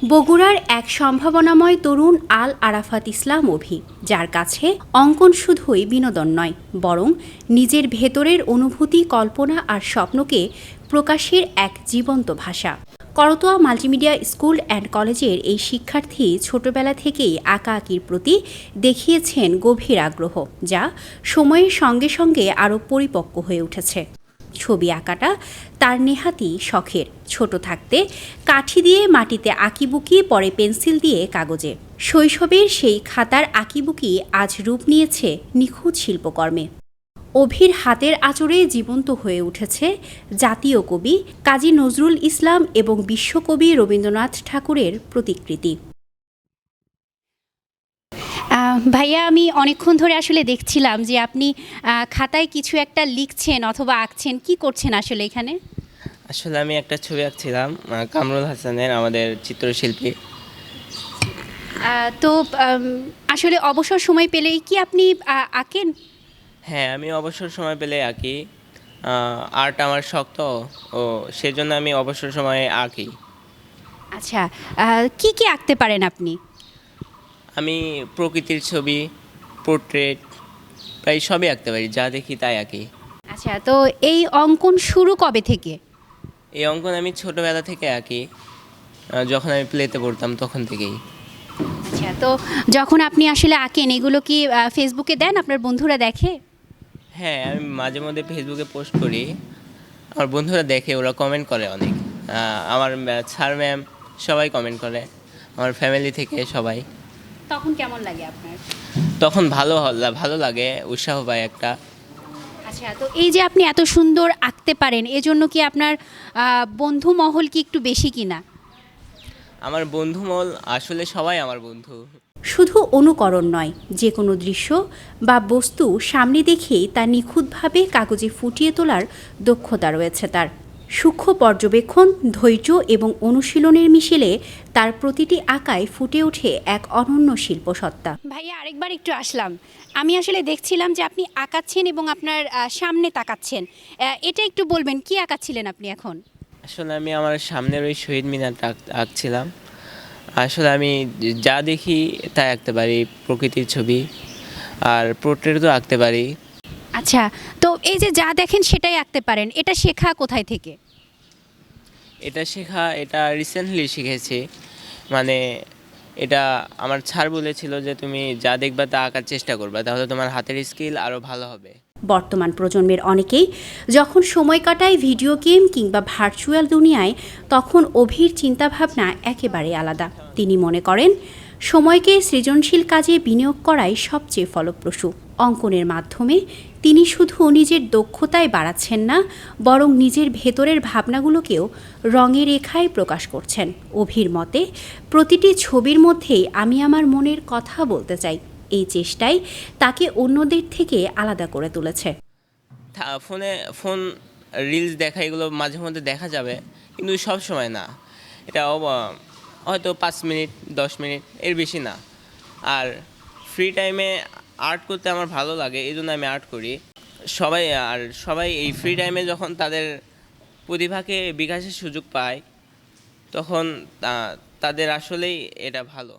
বগুড়ার এক সম্ভাবনাময় তরুণ আল আরাফাত ইসলাম অভি, যার কাছে অঙ্কন শুধুই বিনোদন নয়, বরং নিজের ভেতরের অনুভূতি, কল্পনা আর স্বপ্নকে প্রকাশের এক জীবন্ত ভাষা। করতোয়া মাল্টিমিডিয়া স্কুল অ্যান্ড কলেজের এই শিক্ষার্থী ছোটবেলা থেকেই আঁকাআঁকির প্রতি দেখিয়েছেন গভীর আগ্রহ, যা সময়ের সঙ্গে সঙ্গে আরও পরিপক্ক হয়ে উঠেছে। ছবি আঁকাটা তার নেহাতি শখের। ছোট থাকতে কাঠি দিয়ে মাটিতে আঁকিবুকি, পরে পেন্সিল দিয়ে কাগজে। শৈশবের সেই খাতার আঁকিবুকি আজ রূপ নিয়েছে নিখুঁত শিল্পকর্মে। অভির হাতের আঁচড়ে জীবন্ত হয়ে উঠেছে জাতীয় কবি কাজী নজরুল ইসলাম এবং বিশ্বকবি রবীন্দ্রনাথ ঠাকুরের প্রতিকৃতি। ভাইয়া, আমি অনেকক্ষণ ধরে আসলে দেখছিলাম যে আপনি খাতায় কিছু একটা লিখছেন অথবা আঁকছেন। কি করছেন আসলে এখানে? আসলে আমি একটা ছবি আঁকছিলাম, কামরুল হাসানের, আমাদের চিত্রশিল্পী। তো আসলে অবসর সময় পেলেই কি আপনি আঁকেন? হ্যাঁ, আমি অবসর সময় পেলে আঁকি। আর্ট আমার শখ, তো ও সেজন্য আমি অবসর সময়ে আঁকি। আচ্ছা, কি কি আঁকতে পারেন আপনি? আমি প্রকৃতির ছবি, পোর্ট্রেট প্রায় সবই আঁকতে পারি, যা দেখি তাই আঁকি। আচ্ছা, তো এই অঙ্কন শুরু কবে থেকে? এই অঙ্কন আমি ছোটোবেলা থেকে আঁকি, যখন আমি প্লেতে পড়তাম তখন থেকেই। আচ্ছা, তো যখন আপনি আসলে আঁকেন, এগুলো কি ফেসবুকে দেন? আপনার বন্ধুরা দেখে? হ্যাঁ, আমি মাঝে মধ্যে ফেসবুকে পোস্ট করি, আমার বন্ধুরা দেখে, ওরা কমেন্ট করে অনেক। আমার স্যার ম্যাম সবাই কমেন্ট করে, আমার ফ্যামিলি থেকে সবাই। তখন কেমন লাগে আপনার? তখন ভালো লাগে, উৎসাহ পায় একটা। আচ্ছা, তো এই যে আপনি এত সুন্দর আঁকতে পারেন, এজন্য কি আপনার বন্ধু মহল কি একটু বেশি কিনা? আমার বন্ধু মহল আসলে সবাই আমার বন্ধু। শুধু অনুকরণ নয়, যে কোনো দৃশ্য বা বস্তু সামনে দেখেই তা নিখুঁতভাবে কাগজে ফুটিয়ে তোলার দক্ষতা রয়েছে তার। সূক্ষ্ম পর্যবেক্ষণ, ধৈর্য এবং অনুশীলনের মিশেলে তার প্রতিটি আঁকায় ফুটে ওঠে এক অনন্য শিল্পসত্তা। ভাইয়া, আরেকবার একটু আসলাম। আমি আসলে দেখছিলাম যে আপনি আঁকাচ্ছেন এবং আপনার সামনে তাকাচ্ছেন। এটা একটু বলবেন, কি আঁকাচ্ছিলেন আপনি এখন? আসলে আমি আমার সামনের ওই শহীদ মিনারটা আঁকছিলাম। আসলে আমি যা দেখি তাই আঁকতে পারি, প্রকৃতির ছবি আর পোর্ট্রেটও আঁকতে পারি। আচ্ছা, তো এই যে যা দেখেন সেটাই আঁকতে পারেন, এটা শেখা কোথায় থেকে? এটা রিসেন্টলি শিখেছি। মানে এটা আমার স্যার বলেছিল যে তুমি যা দেখবা তা আঁকার চেষ্টা করবা, তাহলে তোমার হাতের স্কিল আরও ভালো হবে। বর্তমান প্রজন্মের অনেকেই যখন সময় কাটায় ভিডিও গেম কিংবা ভার্চুয়াল দুনিয়ায়, তখন অভির চিন্তাভাবনা একেবারে আলাদা। তিনি মনে করেন সময়কে সৃজনশীল কাজে বিনিয়োগ করাই সবচেয়ে ফলপ্রসূ। অঙ্কনের মাধ্যমে তিনি শুধু নিজের দক্ষতায় বাড়াচ্ছেন না, বরং নিজের ভেতরের ভাবনাগুলোকেও রঙে রেখায় প্রকাশ করছেন। অভির মতে, প্রতিটি ছবির মধ্যেই আমি আমার মনের কথা বলতে চাই। এই চেষ্টাই তাকে অন্যদের থেকে আলাদা করে তুলেছে। ফোন রিলস দেখা, এগুলো মাঝে মধ্যে দেখা যাবে, কিন্তু সব সময় না। এটা হয়তো 5 মিনিট 10 মিনিট, এর বেশি না। আর ফ্রি টাইমে আর্ট করতে আমার ভালো লাগে, এই জন্য আমি আর্ট করি। সবাই এই ফ্রি টাইমে যখন তাদের প্রতিভাকে বিকাশের সুযোগ পায়, তখন তাদের আসলেই এটা ভালো।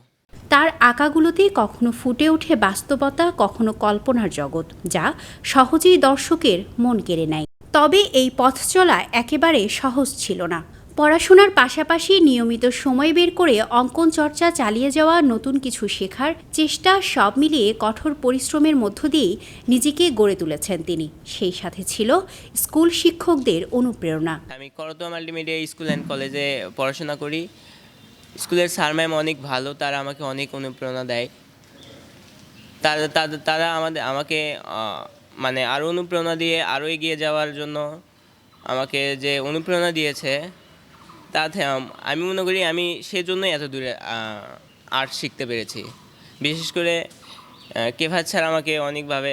তার আঁকাগুলোতে কখনো ফুটে ওঠে বাস্তবতা, কখনো কল্পনার জগৎ, যা সহজেই দর্শকের মন কেড়ে নেয়। তবে এই পথ চলা একেবারে সহজ ছিল না। পড়াশোনার পাশাপাশি নিয়মিত সময় বের করে অঙ্কন চর্চা চালিয়ে যাওয়া, নতুন কিছু শেখার চেষ্টা, সব মিলিয়ে কঠোর পরিশ্রমের মধ্য দিয়েই নিজেকে গড়ে তুলেছেন তিনি। সেই সাথে ছিল স্কুল শিক্ষকদের অনুপ্রেরণা। আমি করতোয়া মাল্টিমিডিয়া স্কুল অ্যান্ড কলেজে পড়াশোনা করি। স্কুলের স্যার ম্যাম অনেক ভালো, তারা আমাকে অনেক অনুপ্রেরণা দেয়। তারা আমাকে মানে আরও অনুপ্রেরণা দিয়ে আরও এগিয়ে যাওয়ার জন্য আমাকে যে অনুপ্রেরণা দিয়েছে, তাতে আমি মনে করি আমি সেজন্যই এত দূরে আর্ট শিখতে পেরেছি। বিশেষ করে কেফাত স্যার আমাকে অনেকভাবে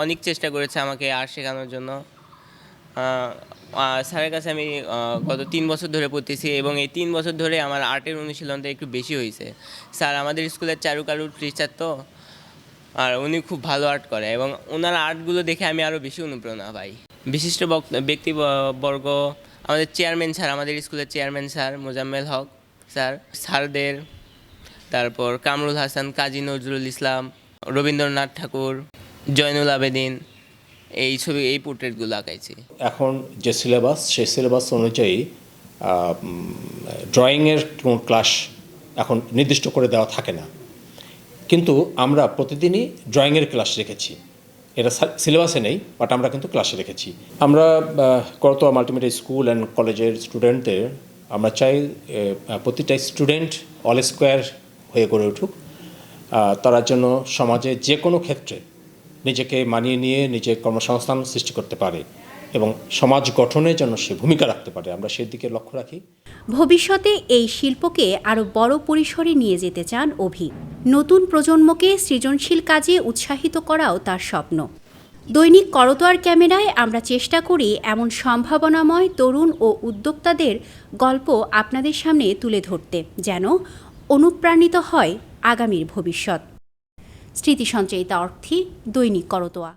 অনেক চেষ্টা করেছে আমাকে আর্ট শেখানোর জন্য। স্যারের কাছে আমি গত 3 বছর ধরে পড়তেছি, এবং এই 3 বছর ধরে আমার আর্টের অনুশীলনটা একটু বেশি হয়েছে। স্যার আমাদের স্কুলের চারুকালুর টিচার, তো আর উনি খুব ভালো আর্ট করে, এবং ওনার আর্টগুলো দেখে আমি আরও বেশি অনুপ্রেরণা পাই। বিশিষ্ট ব্যক্তিবর্গ, আমাদের চেয়ারম্যান স্যার, আমাদের স্কুলের চেয়ারম্যান স্যার মোজাম্মেল হক স্যারদের, তারপর কামরুল হাসান, কাজী নজরুল ইসলাম, রবীন্দ্রনাথ ঠাকুর, জয়নুল আবেদিন, এই পোর্ট্রেটগুলো আঁকাইছি। এখন যে সিলেবাস, সেই সিলেবাস অনুযায়ী ড্রয়িংয়ের কোনো ক্লাস এখন নির্দিষ্ট করে দেওয়া থাকে না, কিন্তু আমরা প্রতিদিনই ড্রয়িংয়ের ক্লাস রেখেছি। এটা সিলেবাসে নেই, বাট আমরা কিন্তু ক্লাসে রেখেছি। আমরা করতোয়া মাল্টিমিডিয়া স্কুল অ্যান্ড কলেজের স্টুডেন্টদের আমরা চাই প্রতিটা স্টুডেন্ট অল স্কোয়ার হয়ে গড়ে উঠুক, তারা যেন সমাজে যে কোনো ক্ষেত্রে নিজেকে মানিয়ে নিয়ে নিজে কর্মসংস্থান সৃষ্টি করতে পারে এবং সমাজ গঠনে যেন সে ভূমিকা রাখতে পারে, আমরা সেই দিকে লক্ষ্য রাখি। ভবিষ্যতে এই শিল্পকে আরও বড় পরিসরে নিয়ে যেতে চান অভি। নতুন প্রজন্মকে সৃজনশীল কাজে উৎসাহিত করাও তার স্বপ্ন। দৈনিক করতোয়ার ক্যামেরায় আমরা চেষ্টা করি এমন সম্ভাবনাময় তরুণ ও উদ্যোক্তাদের গল্প আপনাদের সামনে তুলে ধরতে, যেন অনুপ্রাণিত হয় আগামীর ভবিষ্যৎ। স্মৃতি সঞ্চয়িতা অর্থী, দৈনিক করতোয়া।